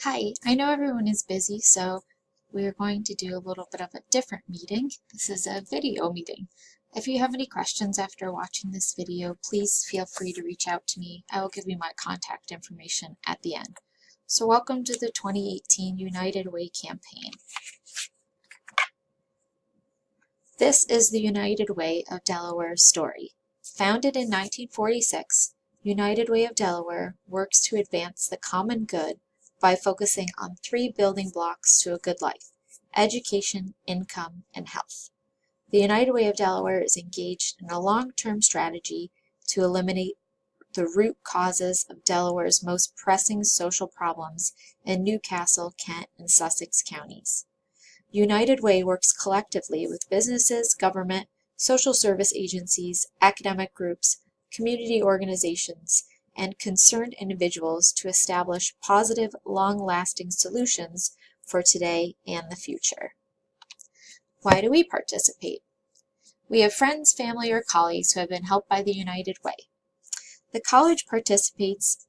Hi, I know everyone is busy, so we're going to do a little bit of a different meeting. This is a video meeting. If you have any questions after watching this video, please feel free to reach out to me. I will give you my contact information at the end. So welcome to the 2018 United Way campaign. This is the United Way of Delaware story. Founded in 1946, United Way of Delaware works to advance the common good by focusing on 3 building blocks to a good life: education, income, and health. The United Way of Delaware is engaged in a long-term strategy to eliminate the root causes of Delaware's most pressing social problems in Newcastle, Kent, and Sussex counties. United Way works collectively with businesses, government, social service agencies, academic groups, community organizations, and concerned individuals to establish positive, long-lasting solutions for today and the future. Why do we participate? We have friends, family, or colleagues who have been helped by the United Way. The college participates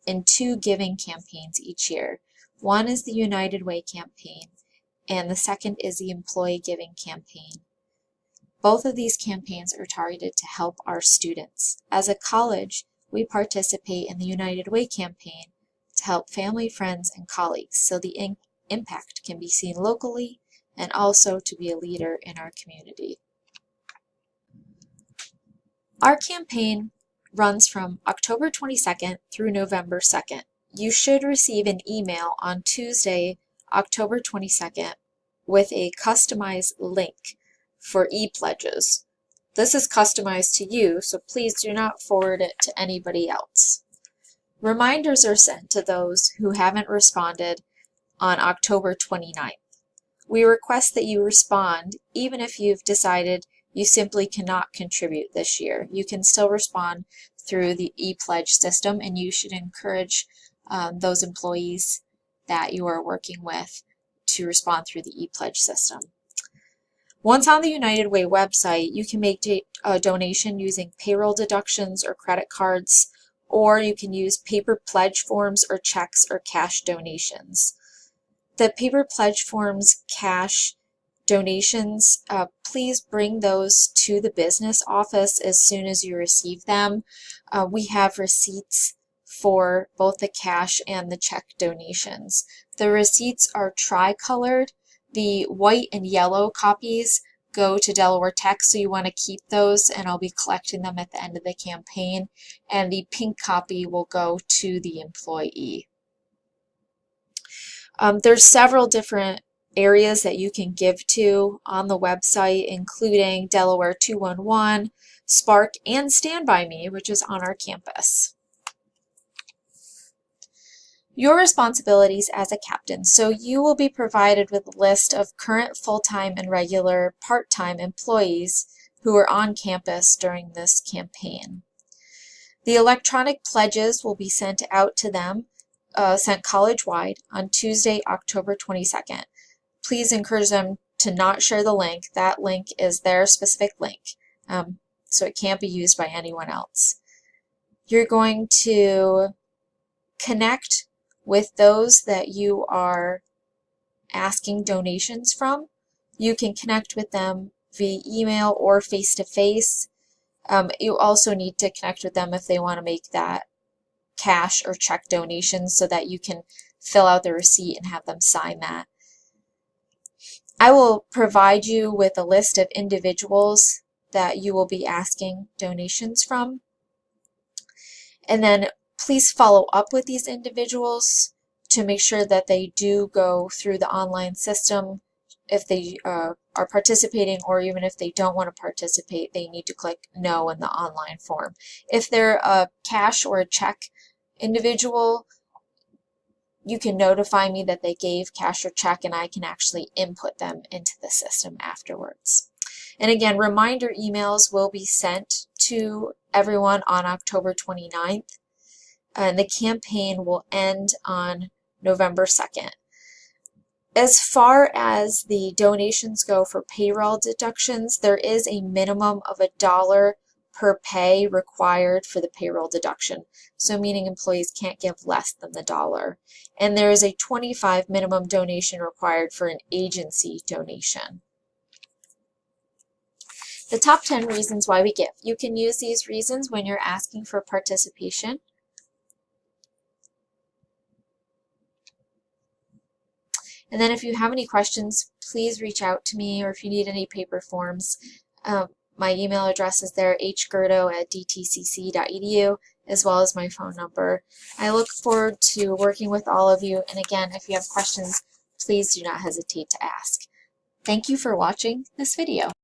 in 2 giving campaigns each year. One is the United Way campaign, and the second is the Employee Giving campaign. Both of these campaigns are targeted to help our students. As a college, we participate in the United Way campaign to help family, friends, and colleagues so the impact can be seen locally and also to be a leader in our community. Our campaign runs from October 22nd through November 2nd. You should receive an email on Tuesday, October 22nd with a customized link for e-pledges. This is customized to you, so please do not forward it to anybody else. Reminders are sent to those who haven't responded on October 29th. We request that you respond even if you've decided you simply cannot contribute this year. You can still respond through the e-pledge system, and you should encourage those employees that you are working with to respond through the e-pledge system. Once on the United Way website, you can make a donation using payroll deductions or credit cards, or you can use paper pledge forms or checks or cash donations. The paper pledge forms, cash donations, please bring those to the business office as soon as you receive them. We have receipts for both the cash and the check donations. The receipts are tri-colored. The white and yellow copies go to Delaware Tech, so you want to keep those, and I'll be collecting them at the end of the campaign. And the pink copy will go to the employee. There's several different areas that you can give to on the website, including Delaware 211, Spark, and Stand By Me, which is on our campus. Your responsibilities as a captain. So you will be provided with a list of current full-time and regular part-time employees who are on campus during this campaign. The electronic pledges will be sent out to them, sent college-wide on Tuesday, October 22nd. Please encourage them to not share the link. That link is their specific link, so it can't be used by anyone else. You're going to connect with those that you are asking donations from. You can connect with them via email or face-to-face. You also need to connect with them if they want to make that cash or check donation so that you can fill out the receipt and have them sign that. I will provide you with a list of individuals that you will be asking donations from. And then please follow up with these individuals to make sure that they do go through the online system. If they are participating, or even if they don't want to participate, they need to click no in the online form. If they're a cash or a check individual, you can notify me that they gave cash or check, and I can actually input them into the system afterwards. And again, reminder emails will be sent to everyone on October 29th. And the campaign will end on November 2nd. As far as the donations go for payroll deductions, there is a minimum of $1 per pay required for the payroll deduction. So meaning employees can't give less than the dollar. And there is a $25 minimum donation required for an agency donation. The top 10 reasons why we give. You can use these reasons when you're asking for participation. And then if you have any questions, please reach out to me, or if you need any paper forms, my email address is there, hgerdo@dtcc.edu, as well as my phone number. I look forward to working with all of you, and again, if you have questions, please do not hesitate to ask. Thank you for watching this video.